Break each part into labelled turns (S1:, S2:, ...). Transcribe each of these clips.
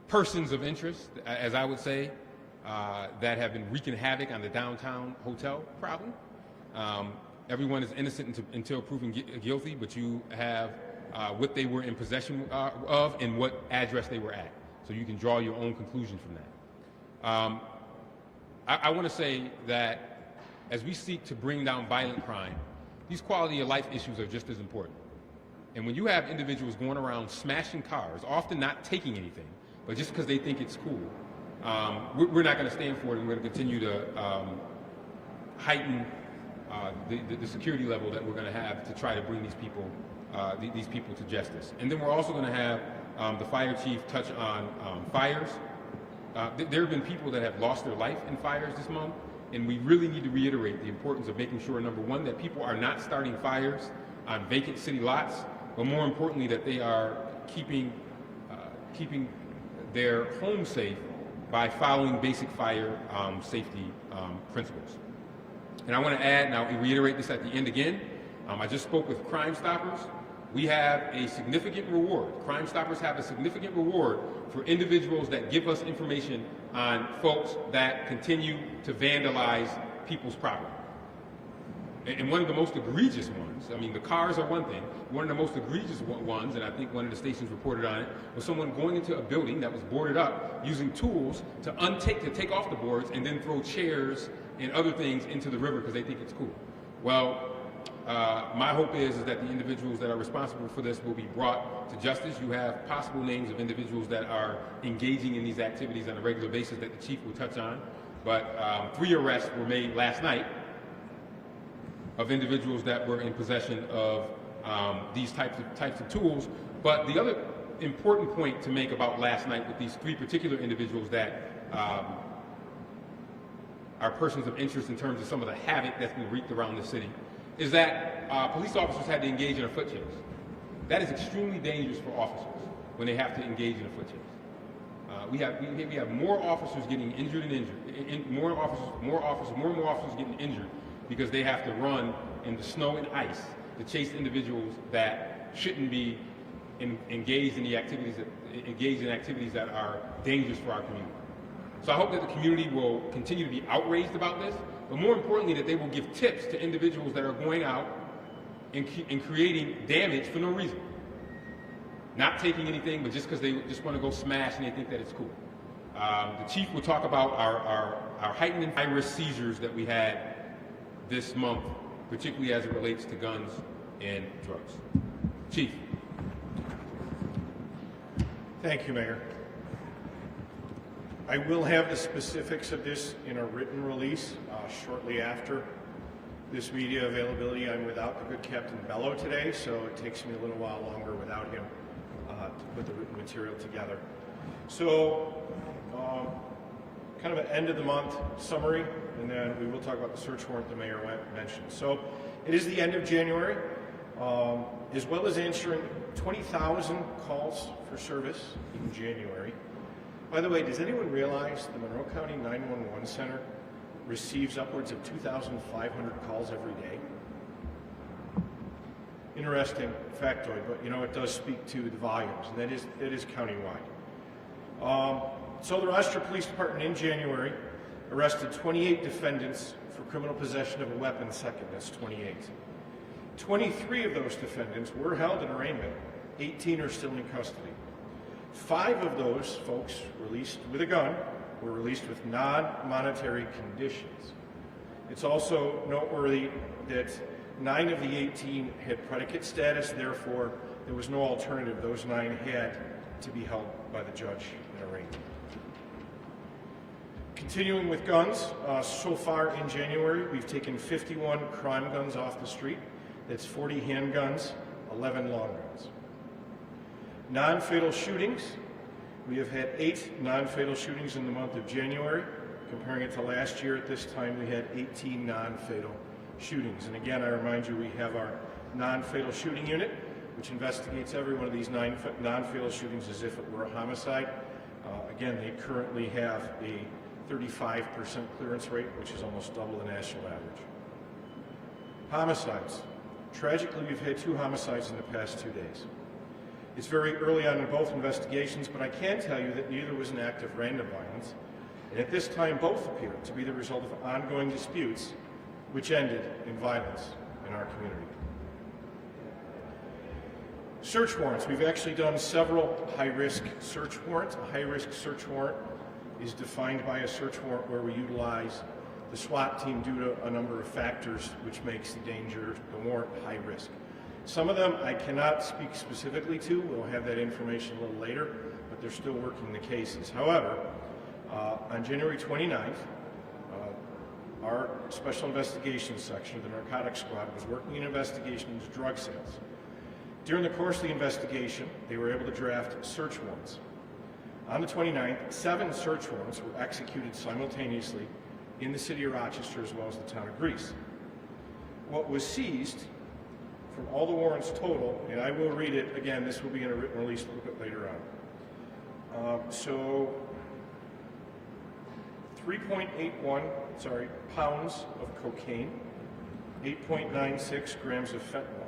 S1: persons of interest, as I would say, that have been wreaking havoc on the downtown hotel problem. Everyone is innocent until proven guilty, but you have what they were in possession of and what address they were at. So you can draw your own conclusion from that. I want to say that as we seek to bring down violent crime, these quality of life issues are just as important. And when you have individuals going around smashing cars, often not taking anything, but just because they think it's cool, we're not going to stand for it, and we're going to continue to heighten the security level that we're going to have to try to bring these people to justice. And then we're also going to have the fire chief touch on fires. There have been people that have lost their life in fires this month, and we really need to reiterate the importance of making sure, number one, that people are not starting fires on vacant city lots, but more importantly, that they are keeping their home safe by following basic fire safety principles. And I want to add, and I'll reiterate this at the end again, I just spoke with Crime Stoppers. We have a significant reward. Crime Stoppers have a significant reward for individuals that give us information on folks that continue to vandalize people's property. And one of the most egregious ones, I mean, the cars are one thing, one of the most egregious ones, and I think one of the stations reported on it, was someone going into a building that was boarded up using tools to take off the boards and then throw chairs and other things into the river because they think it's cool. Well, my hope is that the individuals that are responsible for this will be brought to justice. You have possible names of individuals that are engaging in these activities on a regular basis that the chief will touch on. But 3 arrests were made last night of individuals that were in possession of these types of tools. But the other important point to make about last night with these 3 particular individuals that are persons of interest in terms of some of the havoc that's been wreaked around the city is that police officers had to engage in a foot chase. That is extremely dangerous for officers when they have to engage in a foot chase. We have more officers getting injured and injured, more and more officers getting injured because they have to run in the snow and ice to chase individuals that shouldn't be engaged in activities that are dangerous for our community. So I hope that the community will continue to be outraged about this, but more importantly, that they will give tips to individuals that are going out and creating damage for no reason. Not taking anything, but just because they just want to go smash and they think that it's cool. The chief will talk about our heightened and high-risk seizures that we had this month, particularly as it relates to guns and drugs. Chief.
S2: Thank you, Mayor. I will have the specifics of this in a written release shortly after this media availability. I'm without the good Captain Bello today, so it takes me a little while longer without him to put the written material together. So kind of an end of the month summary, and then we will talk about the search warrant the mayor mentioned. So it is the end of January, as well as answering 20,000 calls for service in January. By the way, does anyone realize the Monroe County 911 Center receives upwards of 2,500 calls every day? Interesting factoid, but you know, it does speak to the volumes, and that is countywide. So the Rochester Police Department in January arrested 28 defendants for criminal possession of a weapon second. That's 28. 23 of those defendants were held in arraignment. 18 are still in custody. 5 of those folks released with a gun were released with non-monetary conditions. It's also noteworthy that 9 of the 18 had predicate status, therefore there was no alternative. Those 9 had to be held by the judge in arraignment. Continuing with guns, so far in January we've taken 51 crime guns off the street. That's 40 handguns, 11 long guns. Non-fatal shootings, we have had 8 non-fatal shootings in the month of January. Comparing it to last year at this time, we had 18 non-fatal shootings. And again, I remind you, we have our non-fatal shooting unit, which investigates every one of these non-fatal shootings as if it were a homicide. Again, they currently have a 35% clearance rate, which is almost double the national average. Homicides. Tragically, we've had 2 homicides in the past 2 days. It's very early on in both investigations, but I can tell you that neither was an act of random violence, and at this time both appear to be the result of ongoing disputes which ended in violence in our community. Search warrants. We've actually done several high-risk search warrants. A high-risk search warrant is defined by a search warrant where we utilize the SWAT team due to a number of factors which makes the warrant high risk. Some of them I cannot speak specifically to. We'll have that information a little later, but they're still working the cases. However, on January 29th, our Special Investigations Section of the Narcotics Squad was working an investigation into drug sales. During the course of the investigation, they were able to draft search warrants. On the 29th, 7 search warrants were executed simultaneously in the city of Rochester as well as the town of Greece. What was seized from all the warrants total, and I will read it again, this will be in a written release a little bit later on. 3.81 pounds of cocaine, 8.96 grams of fentanyl,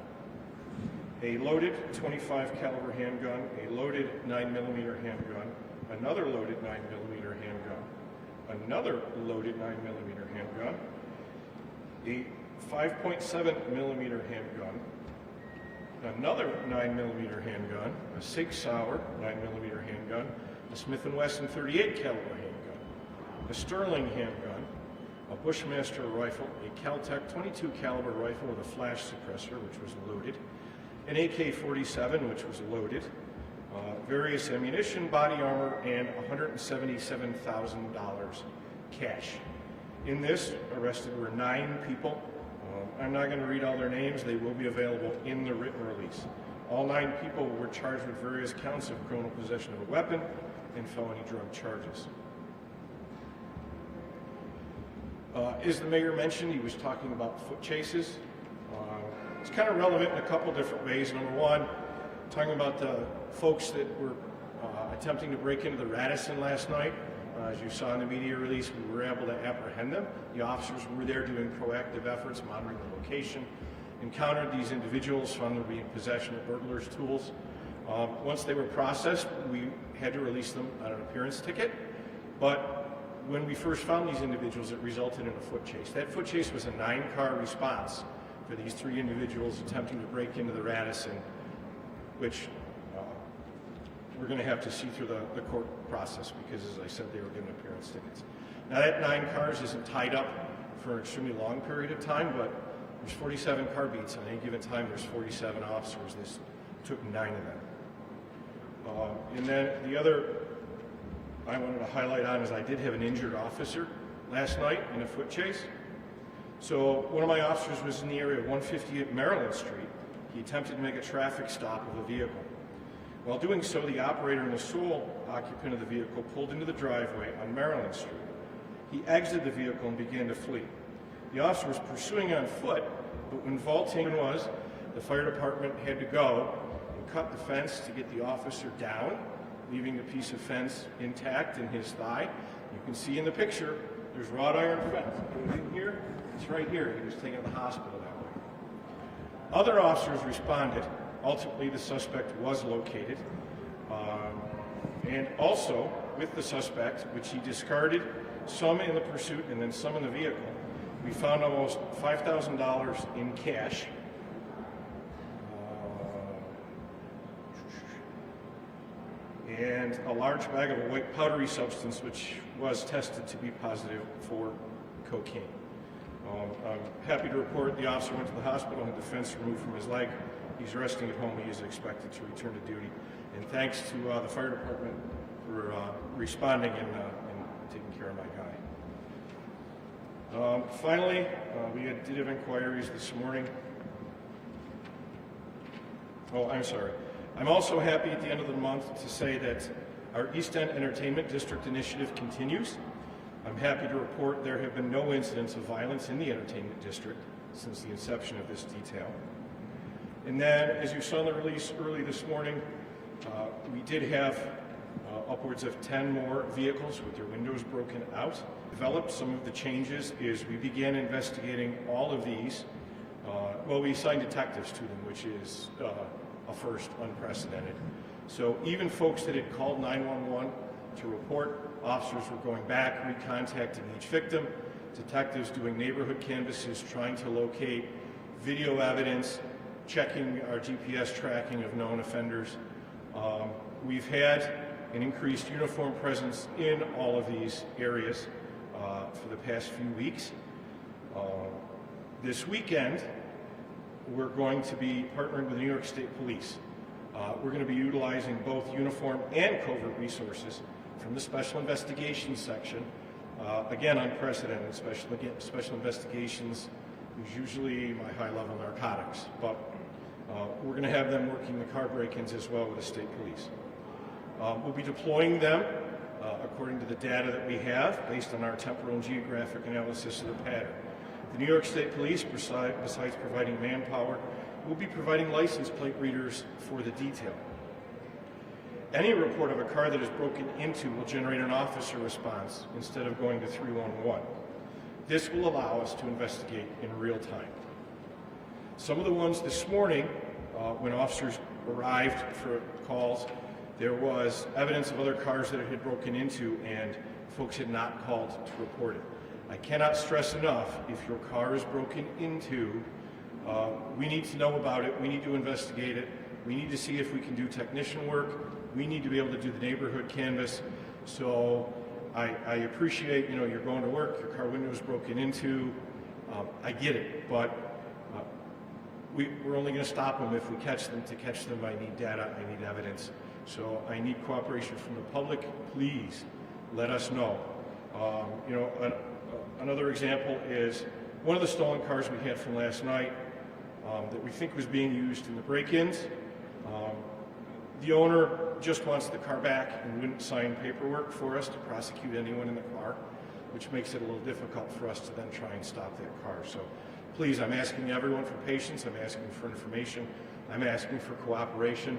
S2: a loaded .25 caliber handgun, a loaded 9mm handgun, another loaded 9mm handgun, another loaded 9mm handgun, a 5.7mm handgun, another 9mm handgun, a Sig Sauer 9mm handgun, a Smith & Wesson .38 caliber handgun, a Sterling handgun, a Bushmaster rifle, a Cal-Tech .22 caliber rifle with a flash suppressor, which was loaded, an AK-47, which was loaded, various ammunition, body armor, and $177,000 cash. In this, arrested were 9 people. I'm not going to read all their names. They will be available in the written release. All 9 people were charged with various counts of criminal possession of a weapon and felony drug charges. As the mayor mentioned, he was talking about foot chases. It's kind of relevant in a couple different ways. Number one, talking about the folks that were attempting to break into the Radisson last night. As you saw in the media release, we were able to apprehend them. The officers were there doing proactive efforts, monitoring the location, encountered these individuals, found them to be in possession of burglars' tools. Once they were processed, we had to release them on an appearance ticket. But when we first found these individuals, it resulted in a foot chase. That foot chase was a 9-car response for these 3 individuals attempting to break into the Radisson, which we're going to have to see through the court process because, as I said, they were given appearance tickets. Now, that 9 cars isn't tied up for an extremely long period of time, but there's 47 car beats. On any given time, there's 47 officers. This took 9 of them. And then the other I wanted to highlight on is I did have an injured officer last night in a foot chase. So one of my officers was in the area of 158 Maryland Street. He attempted to make a traffic stop of a vehicle. While doing so, the operator and the sole occupant of the vehicle pulled into the driveway on Maryland Street. He exited the vehicle and began to flee. The officer was pursuing on foot, but when vaulting was, the fire department had to go and cut the fence to get the officer down, leaving the piece of fence intact in his thigh. You can see in the picture, there's wrought iron fence. In here, it's right here. He was taken to the hospital that way. Other officers responded. Ultimately, the suspect was located. And also, with the suspect, which he discarded, some in the pursuit and then some in the vehicle, we found almost $5,000 in cash. And a large bag of a white powdery substance which was tested to be positive for cocaine. I'm happy to report the officer went to the hospital and had the fence removed from his leg. He's resting at home. He is expected to return to duty. And thanks to the fire department for responding and taking care of my guy. Finally, we did have inquiries this morning. Oh, I'm sorry. I'm also happy at the end of the month to say that our East End Entertainment District initiative continues. I'm happy to report there have been no incidents of violence in the entertainment district since the inception of this detail. And then, as you saw in the release early this morning, we did have upwards of 10 more vehicles with their windows broken out. Developed some of the changes is we began investigating all of these. Well, we assigned detectives to them, which is a first, unprecedented. So even folks that had called 911 to report, officers were going back, recontacting each victim, detectives doing neighborhood canvasses, trying to locate video evidence, checking our GPS tracking of known offenders. We've had an increased uniform presence in all of these areas for the past few weeks. This weekend, we're going to be partnering with the New York State Police. We're going to be utilizing both uniform and covert resources from the Special Investigations section. Again, unprecedented. Special Investigations is usually my high-level narcotics, but we're going to have them working the car break-ins as well with the state police. We'll be deploying them according to the data that we have based on our temporal and geographic analysis of the pattern. The New York State Police, besides providing manpower, will be providing license plate readers for the detail. Any report of a car that is broken into will generate an officer response instead of going to 311. This will allow us to investigate in real time. Some of the ones this morning, when officers arrived for calls, there was evidence of other cars that it had broken into and folks had not called to report it. I cannot stress enough, if your car is broken into, we need to know about it, we need to investigate it, we need to see if we can do technician work, we need to be able to do the neighborhood canvas. So I appreciate, you're going to work, your car window is broken into, I get it, but we're only going to stop them if we catch them. To catch them, I need data, I need evidence. So I need cooperation from the public. Please let us know. Another example is one of the stolen cars we had from last night that we think was being used in the break-ins. The owner just wants the car back and wouldn't sign paperwork for us to prosecute anyone in the car, which makes it a little difficult for us to then try and stop that car. So please, I'm asking everyone for patience, I'm asking for information, I'm asking for cooperation.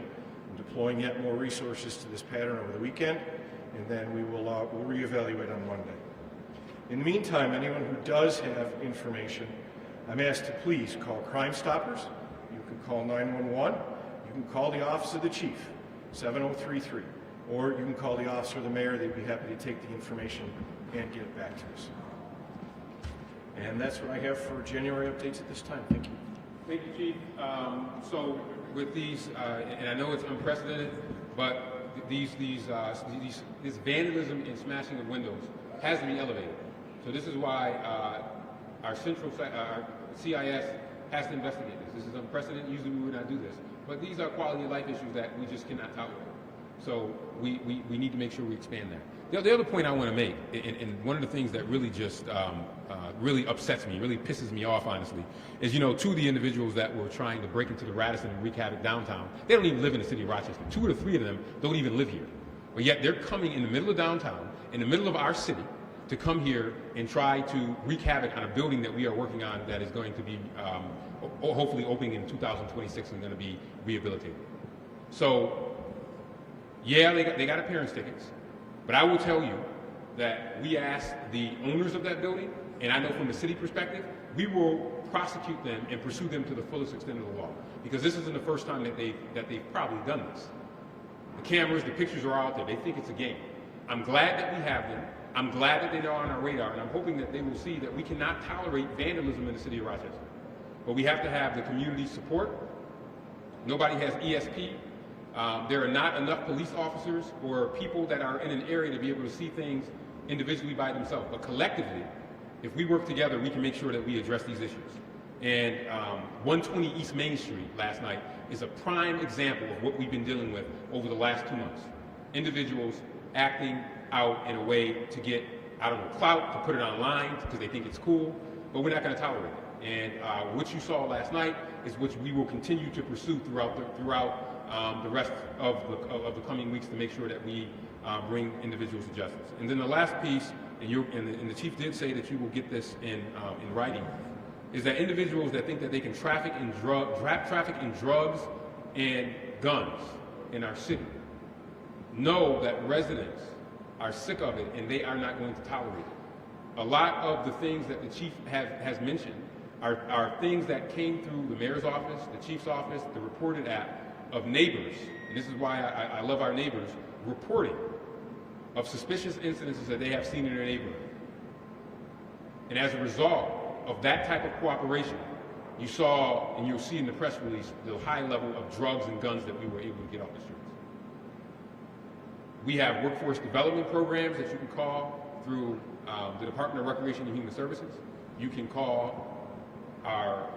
S2: I'm deploying yet more resources to this pattern over the weekend, and then we'll reevaluate on Monday. In the meantime, anyone who does have information, I'm asked to please call Crime Stoppers. You can call 911. You can call the Office of the Chief, 7033, or you can call the Office of the Mayor. They'd be happy to take the information and get it back to us. And that's what I have for January updates at this time. Thank you.
S1: Thank you, Chief. So with these, and I know it's unprecedented, but this vandalism and smashing of windows has to be elevated. So this is why our CIS has to investigate this. This is unprecedented. Usually we would not do this. But these are quality of life issues that we just cannot tolerate. So we need to make sure we expand that. The other point I want to make, and one of the things that really just really upsets me, really pisses me off, honestly, is, two of the individuals that were trying to break into the Radisson and wreak havoc downtown, they don't even live in the city of Rochester. 2 or 3 of them don't even live here. But yet they're coming in the middle of downtown, in the middle of our city, to come here and try to wreak havoc on a building that we are working on that is going to be hopefully opening in 2026 and going to be rehabilitated. So, yeah, they got appearance tickets, but I will tell you that we asked the owners of that building, and I know from the city perspective, we will prosecute them and pursue them to the fullest extent of the law, because this isn't the first time that they've probably done this. The cameras, the pictures are out there. They think it's a game. I'm glad that we have them. I'm glad that they are on our radar, and I'm hoping that they will see that we cannot tolerate vandalism in the city of Rochester. But we have to have the community support. Nobody has ESP. There are not enough police officers or people that are in an area to be able to see things individually by themselves. But collectively, if we work together, we can make sure that we address these issues. And 120 East Main Street last night is a prime example of what we've been dealing with over the last 2 months. Individuals acting out in a way to get out of the clout, to put it online because they think it's cool, but we're not going to tolerate it. And what you saw last night is what we will continue to pursue throughout the rest of the coming weeks to make sure that we bring individuals to justice. And then the last piece, and the chief did say that you will get this in writing, is that individuals that think that they can traffic in drugs and guns in our city know that residents are sick of it and they are not going to tolerate it. A lot of the things that the chief has mentioned are things that came through the mayor's office, the chief's office, the reported at of neighbors, and this is why I love our neighbors, reporting of suspicious incidences that they have seen in their neighborhood. And as a result of that type of cooperation, you saw, and you'll see in the press release, the high level of drugs and guns that we were able to get off the streets. We have workforce development programs that you can call through the Department of Recreation and Human Services. You can call our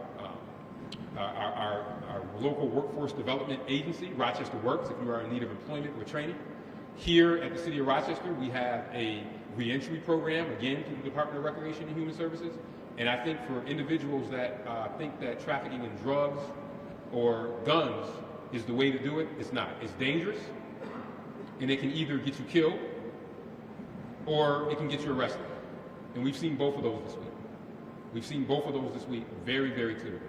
S1: local workforce development agency, Rochester Works, if you are in need of employment or training. Here at the City of Rochester, we have a reentry program, again, through the Department of Recreation and Human Services. And I think for individuals that think that trafficking in drugs or guns is the way to do it, it's not. It's dangerous, and it can either get you killed or it can get you arrested. And we've seen both of those this week. We've seen both of those this week very, very clearly.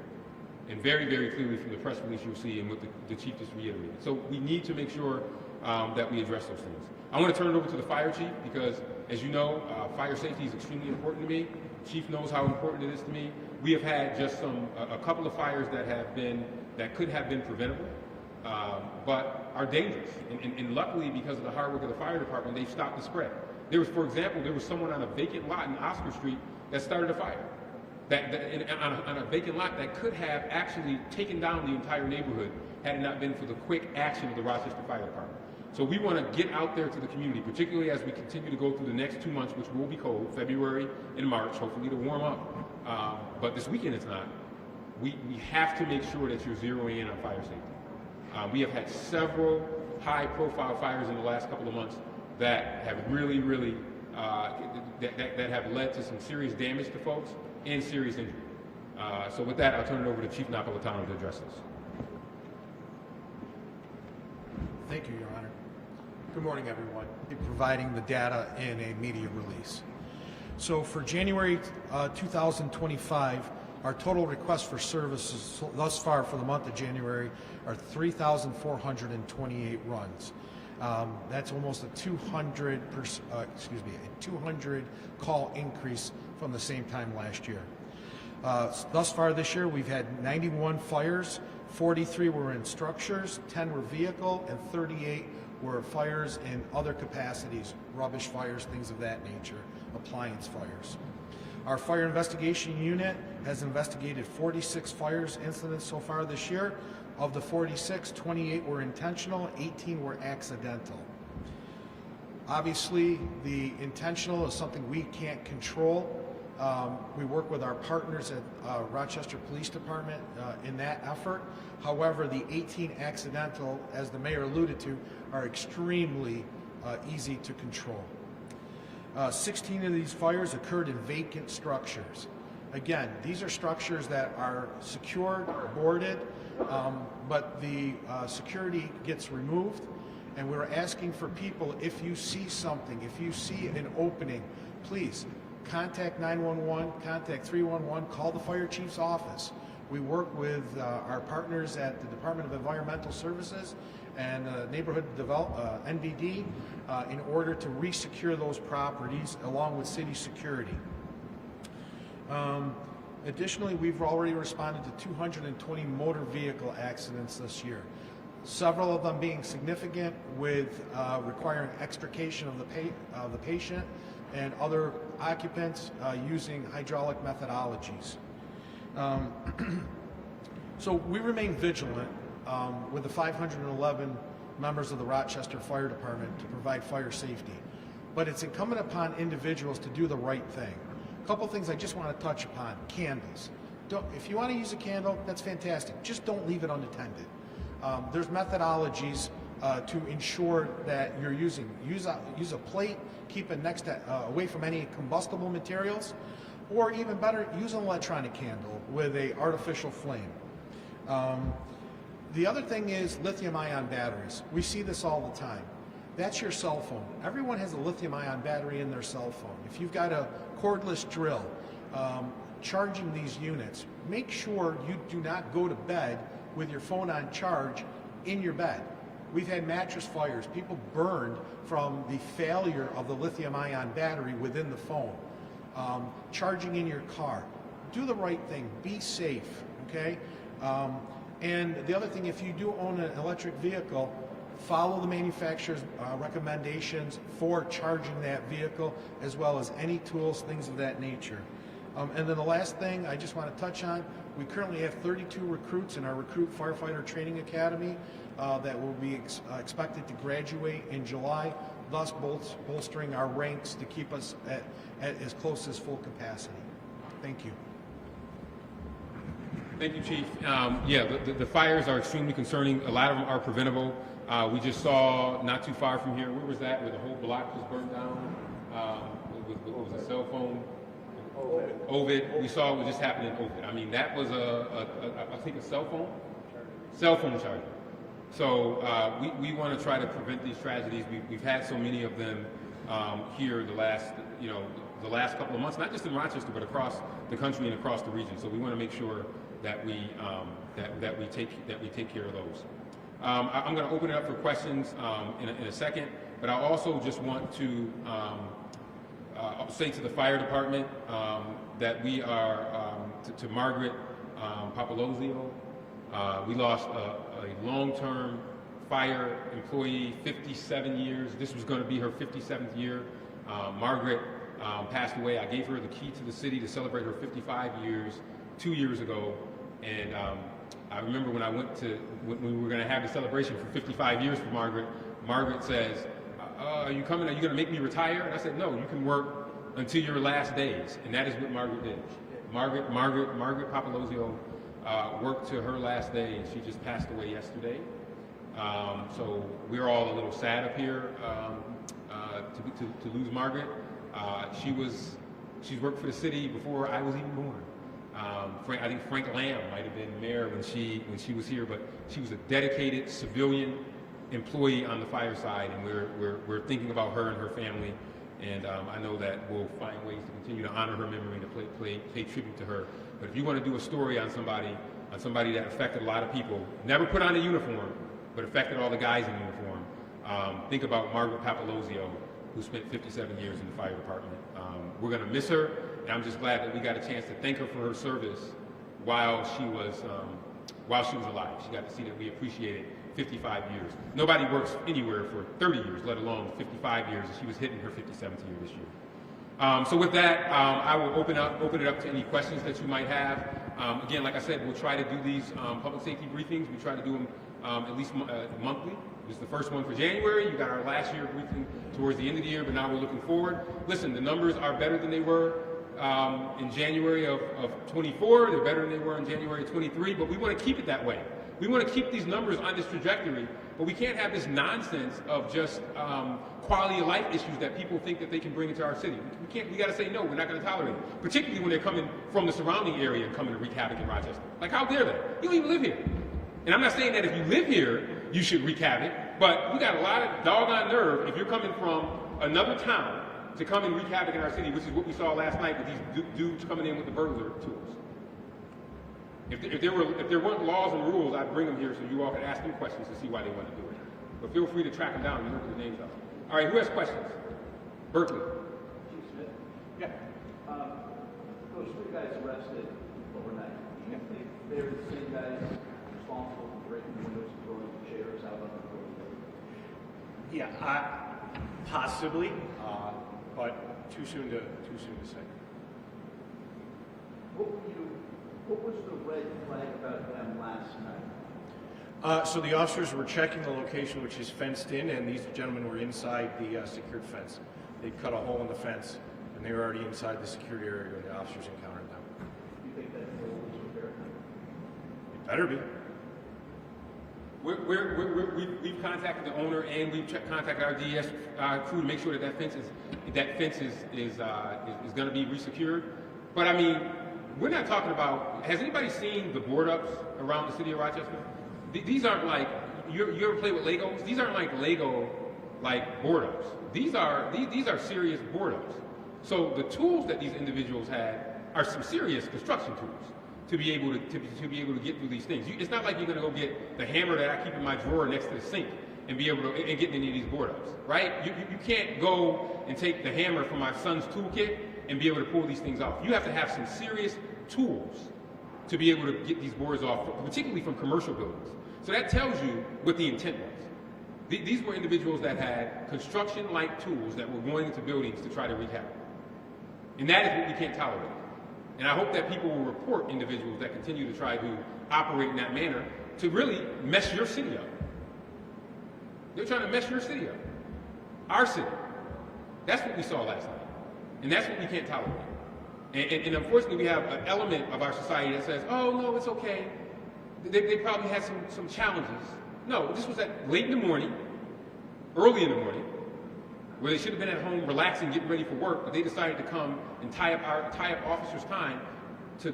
S1: And very, very clearly from the press release you'll see and what the Chief just reiterated. So we need to make sure that we address those things. I want to turn it over to the Fire Chief because, as you know, fire safety is extremely important to me. Chief knows how important it is to me. We have had just a couple of fires that could have been preventable, but are dangerous. And luckily, because of the hard work of the fire department, they've stopped the spread. For example, there was someone on a vacant lot in Oscar Street that started a fire. On a vacant lot that could have actually taken down the entire neighborhood had it not been for the quick action of the Rochester Fire Department. So we want to get out there to the community, particularly as we continue to go through the next 2 months, which will be cold, February and March, hopefully to warm up. But this weekend it's not. We have to make sure that you're zeroing in on fire safety. We have had several high-profile fires in the last couple of months that have really, that have led to some serious damage to folks and serious injury. So with that, I'll turn it over to Chief Napolitano to address this.
S3: Thank you, Your Honor. Good morning, everyone. We'll be providing the data in a media release. So for January 2025, our total requests for services thus far for the month of January are 3,428 runs. That's almost a 200 call increase from the same time last year. Thus far this year, we've had 91 fires, 43 were in structures, 10 were vehicle, and 38 were fires in other capacities, rubbish fires, things of that nature, appliance fires. Our fire investigation unit has investigated 46 fires incidents so far this year. Of the 46, 28 were intentional, 18 were accidental. Obviously, the intentional is something we can't control. We work with our partners at Rochester Police Department in that effort. However, the 18 accidental, as the mayor alluded to, are extremely easy to control. 16 of these fires occurred in vacant structures. Again, these are structures that are secured, boarded, but the security gets removed, and we're asking for people, if you see something, if you see an opening, please contact 911, contact 311, call the fire chief's office. We work with our partners at the Department of Environmental Services and Neighborhood NBD in order to re-secure those properties along with city security. Additionally, we've already responded to 220 motor vehicle accidents this year, several of them being significant with requiring extrication of the patient and other occupants using hydraulic methodologies. So we remain vigilant with the 511 members of the Rochester Fire Department to provide fire safety. But it's incumbent upon individuals to do the right thing. A couple things I just want to touch upon. Candles. If you want to use a candle, that's fantastic. Just don't leave it unattended. There's methodologies to ensure that you're use a plate, keep it next to, away from any combustible materials, or even better, use an electronic candle with a artificial flame. The other thing is lithium-ion batteries. We see this all the time. That's your cell phone. Everyone has a lithium-ion battery in their cell phone. If you've got a cordless drill, charging these units, make sure you do not go to bed with your phone on charge in your bed. We've had mattress fires. People burned from the failure of the lithium-ion battery within the phone. Charging in your car. Do the right thing. Be safe, okay? And the other thing, if you do own an electric vehicle, follow the manufacturer's recommendations for charging that vehicle, as well as any tools, things of that nature. And then the last thing I just want to touch on, we currently have 32 recruits in our Recruit Firefighter Training Academy that will be expected to graduate in July, thus bolstering our ranks to keep us at as close as full capacity. Thank you.
S1: Thank you, Chief. Yeah, the fires are extremely concerning. A lot of them are preventable. We just saw not too far from here, where was that, where the whole block was burned down? What was a cell phone? Ovid. We saw what just happened in Ovid. I mean, that was I think a cell phone charger. So we want to try to prevent these tragedies. We've had so many of them here the last couple of months, not just in Rochester, but across the country and across the region. So we want to make sure that we take care of those. I'm going to open it up for questions in a second, but I also just want to say to the fire department that we are to Margaret Papalozio. We lost a long-term fire employee, 57 years. This was going to be her 57th year. Margaret passed away. I gave her the key to the city to celebrate her 55 years 2 years ago. And I remember when we were going to have the celebration for 55 years for Margaret, Margaret says, are you coming? Are you going to make me retire? And I said, no, you can work until your last days. And that is what Margaret did. Margaret Papalozio worked to her last day, and she just passed away yesterday. So we're all a little sad up here to lose Margaret. She's worked for the city before I was even born. I think Frank Lamb might have been mayor when she was here, but she was a dedicated civilian employee on the fire side, and we're thinking about her and her family. And I know that we'll find ways to continue to honor her memory and to pay tribute to her. But if you want to do a story on somebody that affected a lot of people, never put on a uniform, but affected all the guys in uniform, think about Margaret Papalozio, who spent 57 years in the fire department. We're going to miss her, and I'm just glad that we got a chance to thank her for her service while she was alive. She got to see that we appreciated 55 years. Nobody works anywhere for 30 years, let alone 55 years, and she was hitting her 57th year this year. So with that, I will open it up to any questions that you might have. Again, like I said, we'll try to do these public safety briefings. We try to do them at least monthly. This is the first one for January. You got our last year briefing towards the end of the year, but now we're looking forward. Listen, the numbers are better than they were in January of 24. They're better than they were in January of 23, but we want to keep it that way. We want to keep these numbers on this trajectory, but we can't have this nonsense of just quality of life issues that people think that they can bring into our city. We got to say no, we're not going to tolerate it, particularly when they're coming from the surrounding area and coming to wreak havoc in Rochester. Like, how dare they? You don't even live here. And I'm not saying that if you live here, you should wreak havoc, but we got a lot of doggone nerve if you're coming from another town to come and wreak havoc in our city, which is what we saw last night with these dudes coming in with the burglar tools. If there weren't laws and rules, I'd bring them here so you all could ask them questions to see why they want to do it. But feel free to track them down and look at the names up. All right, who has questions? Berkeley.
S4: Chief Smith?
S2: Yeah.
S4: Those three guys arrested overnight. Do you think they're the same guys responsible for breaking windows and throwing chairs out on the road?
S2: Yeah, possibly, but too soon to say.
S4: What was the red flag about them last night?
S2: So the officers were checking the location, which is fenced in, and these gentlemen were inside the secured fence. They cut a hole in the fence, and they were already inside the secured area when the officers encountered them.
S4: Do you think that hole was repaired?
S2: It better be.
S1: We've contacted the owner and we've contacted our DES crew to make sure that fence is going to be resecured. But I mean, we're not talking about. Has anybody seen the board ups around the city of Rochester? These aren't like you ever play with Legos. These aren't like Lego board ups. These are serious board ups. So the tools that these individuals had are some serious construction tools to be able to get through these things. It's not like you're going to go get the hammer that I keep in my drawer next to the sink and be able to and get any of these board ups, right? You can't go and take the hammer from my son's toolkit and be able to pull these things off. You have to have some serious tools to be able to get these boards off, particularly from commercial buildings. So that tells you what the intent was. These were individuals that had construction-like tools that were going into buildings to try to wreak havoc. And that is what we can't tolerate. And I hope that people will report individuals that continue to try to operate in that manner to really mess your city up. They're trying to mess your city up. Our city. That's what we saw last night. And that's what we can't tolerate. And unfortunately, we have an element of our society that says, oh, no, it's okay. They probably had some challenges. No, this was at late in the morning, early in the morning, where they should have been at home relaxing, getting ready for work, but they decided to come and tie up officers' time to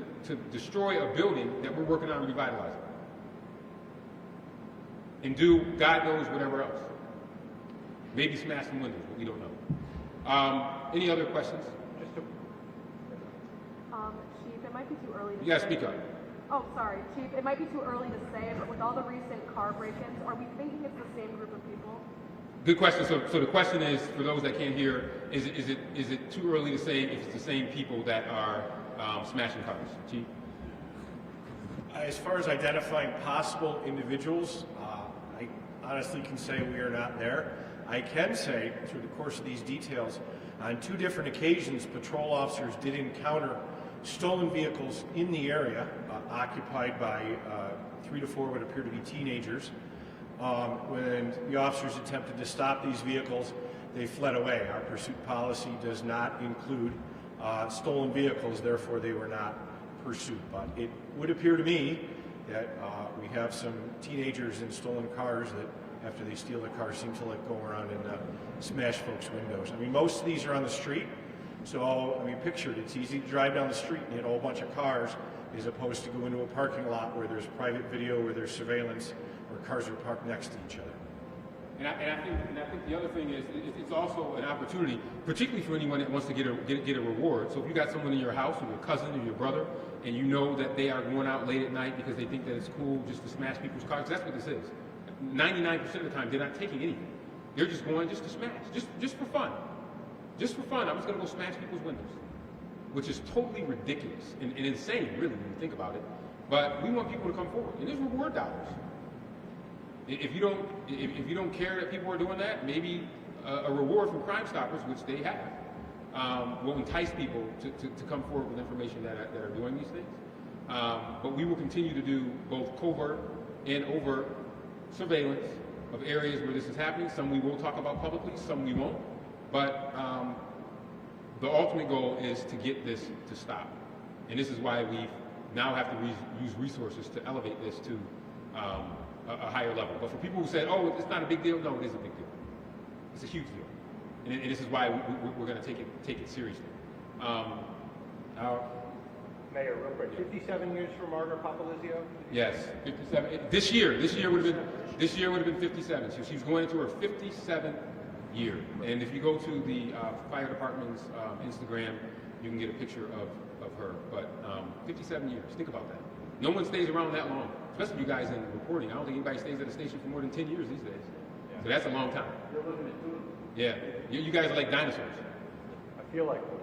S1: destroy a building that we're working on revitalizing. And do God knows whatever else. Maybe smash some windows, but we don't know. Any other questions?
S5: Chief, it might be too early to
S1: You gotta
S5: say.
S1: speak up.
S5: Oh, sorry, Chief. It might be too early to say, but with all the recent car break-ins, are we thinking it's the same group of people?
S1: Good question. So the question is, for those that can't hear, is it too early to say if it's the same people that are smashing cars? Chief?
S2: As far as identifying possible individuals, I honestly can say we are not there. I can say, through the course of these details, on 2 different occasions, patrol officers did encounter stolen vehicles in the area, occupied by 3 to 4 what appear to be teenagers. When the officers attempted to stop these vehicles, they fled away. Our pursuit policy does not include stolen vehicles, therefore they were not pursued. But it would appear to me that we have some teenagers in stolen cars that, after they steal the car, seem to like go around and smash folks' windows. I mean, most of these are on the street. So, I mean, picture it. It's easy to drive down the street and hit a whole bunch of cars as opposed to go into a parking lot where there's private video, where there's surveillance, where cars are parked next to each other.
S1: And I think the other thing is it's also an opportunity, particularly for anyone that wants to get a reward. So if you got someone in your house, or your cousin, or your brother, and you know that they are going out late at night because they think that it's cool just to smash people's cars, that's what this is. 99% of the time, they're not taking anything. They're just going just to smash, just for fun. Just for fun, I'm just going to go smash people's windows, which is totally ridiculous and insane, really, when you think about it. But we want people to come forward, and there's reward dollars. If you don't care that people are doing that, maybe a reward from Crime Stoppers, which they have, will entice people to come forward with information that are doing these things. But we will continue to do both covert and overt surveillance of areas where this is happening. Some we will talk about publicly, some we won't. But the ultimate goal is to get this to stop. And this is why we now have to use resources to elevate this to a higher level. But for people who say, oh, it's not a big deal, no, it is a big deal. It's a huge deal. And this is why we're going to take it seriously.
S6: Mayor, real quick, 57 years for Margaret Papalizio?
S1: Yes, 57. This year would have been 57. So she's going into her 57th year. And if you go to the fire department's Instagram, you can get a picture of her. But 57 years, think about that. No one stays around that long, especially you guys in reporting. I don't think anybody stays at a station for more than 10 years these days. So that's a long time.
S4: You're looking at 2 of them.
S1: Yeah, you guys are like dinosaurs.
S6: I feel like one.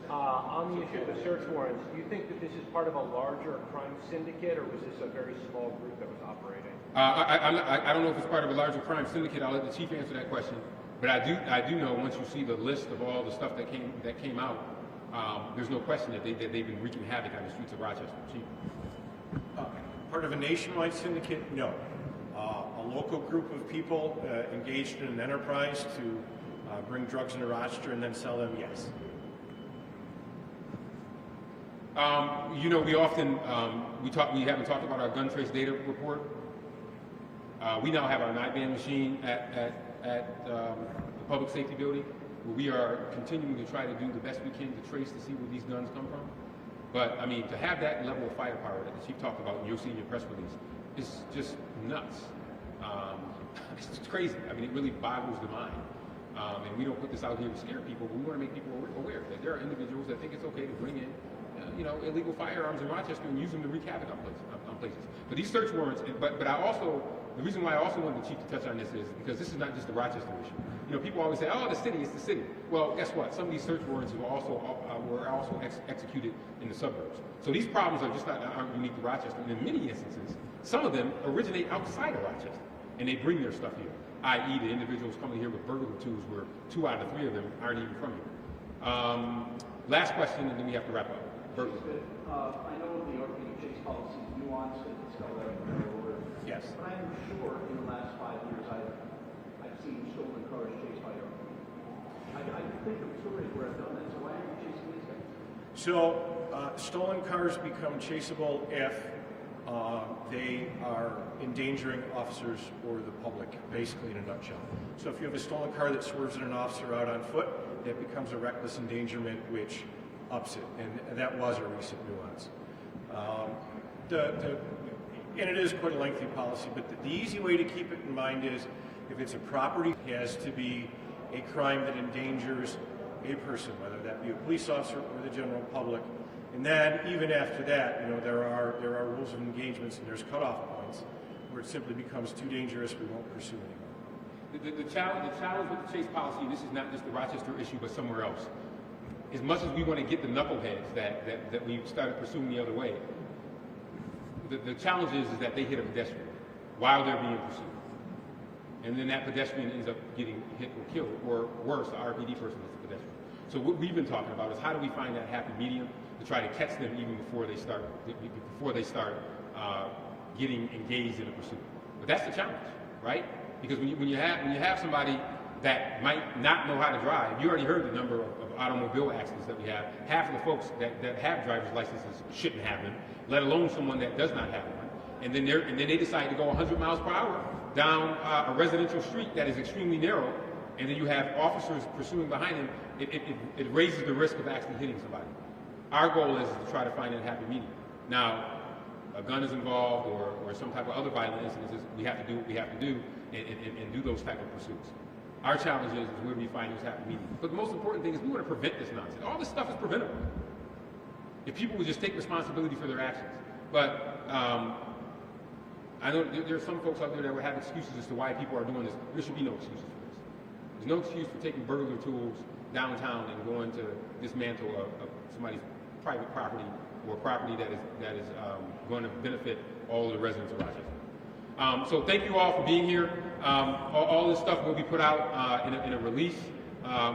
S6: On the issue of the search warrants, do you think that this is part of a larger crime syndicate, or was this a very small group that was operating?
S1: I don't know if it's part of a larger crime syndicate. I'll let the chief answer that question. But I do know, once you see the list of all the stuff that came out, there's no question that they've been wreaking havoc on the streets of Rochester. Chief.
S2: Part of a nationwide syndicate? No. A local group of people engaged in an enterprise to bring drugs into Rochester and then sell them? Yes.
S1: We often we haven't talked about our gun trace data report. We now have our night van machine at the public safety building, where we are continuing to try to do the best we can to trace to see where these guns come from. But I mean, to have that level of firepower that the chief talked about, and you'll see in your press release, is just nuts. It's crazy. I mean, it really boggles the mind. And we don't put this out here to scare people, but we want to make people aware that there are individuals that think it's okay to bring in illegal firearms in Rochester and use them to wreak havoc on places. But these search warrants, but the reason why I also wanted the chief to touch on this is because this is not just a Rochester issue. people always say, oh, the city, it's the city. Well, guess what? Some of these search warrants were also executed in the suburbs. So these problems aren't unique to Rochester. And in many instances, some of them originate outside of Rochester, and they bring their stuff here, i.e. the individuals coming here with burglary tools where 2 out of 3 of them aren't even from here. Last question, and then we have to wrap up. Burglary.
S4: I know the RPD chase policy is nuanced and it's spelled out in the order.
S2: Yes.
S4: But I'm sure in the last 5 years I've seen stolen cars chased by RPD. I think of stories where I've done that, so why aren't you chasing these guys?
S2: So stolen cars become chaseable if they are endangering officers or the public, basically in a nutshell. So if you have a stolen car that swerves at an officer out on foot, that becomes a reckless endangerment, which ups it, and that was a recent nuance. And it is quite a lengthy policy, but the easy way to keep it in mind is if it's a property, it has to be a crime that endangers a person, whether that be a police officer or the general public. And then even after that, there are rules of engagements and there's cutoff points where it simply becomes too dangerous, we won't pursue anymore.
S1: The challenge with the chase policy, this is not just the Rochester issue, but somewhere else. As much as we want to get the knuckleheads that we started pursuing the other way, the challenge is that they hit a pedestrian while they're being pursued. And then that pedestrian ends up getting hit or killed, or worse, the RPD person is the pedestrian. So what we've been talking about is how do we find that happy medium to try to catch them even before they start getting engaged in a pursuit. But that's the challenge, right? Because when you have somebody that might not know how to drive, you already heard the number of automobile accidents that we have. Half of the folks that have driver's licenses shouldn't have them, let alone someone that does not have one. And then they decide to go 100 miles per hour down a residential street that is extremely narrow, and then you have officers pursuing behind them. It raises the risk of actually hitting somebody. Our goal is to try to find that happy medium. Now, a gun is involved or some type of other violent incidences, we have to do what we have to do and do those type of pursuits. Our challenge is where we find those happy medium. But the most important thing is we want to prevent this nonsense. All this stuff is preventable if people would just take responsibility for their actions. But I know there are some folks out there that would have excuses as to why people are doing this. There should be no excuses for this. There's no excuse for taking burglar tools downtown and going to dismantle somebody's private property or property that is going to benefit all of the residents of Rochester. So thank you all for being here. All this stuff will be put out in a release.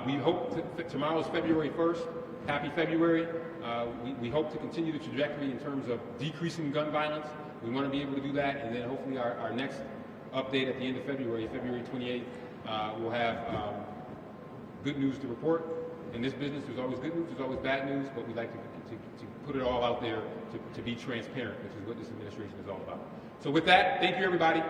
S1: We hope tomorrow's February 1st. Happy February. We hope to continue the trajectory in terms of decreasing gun violence. We want to be able to do that, and then hopefully our next update at the end of February, February 28th, we'll have good news to report. In this business, there's always good news, there's always bad news, but we like to put it all out there to be transparent, which is what this administration is all about. So with that, thank you, everybody.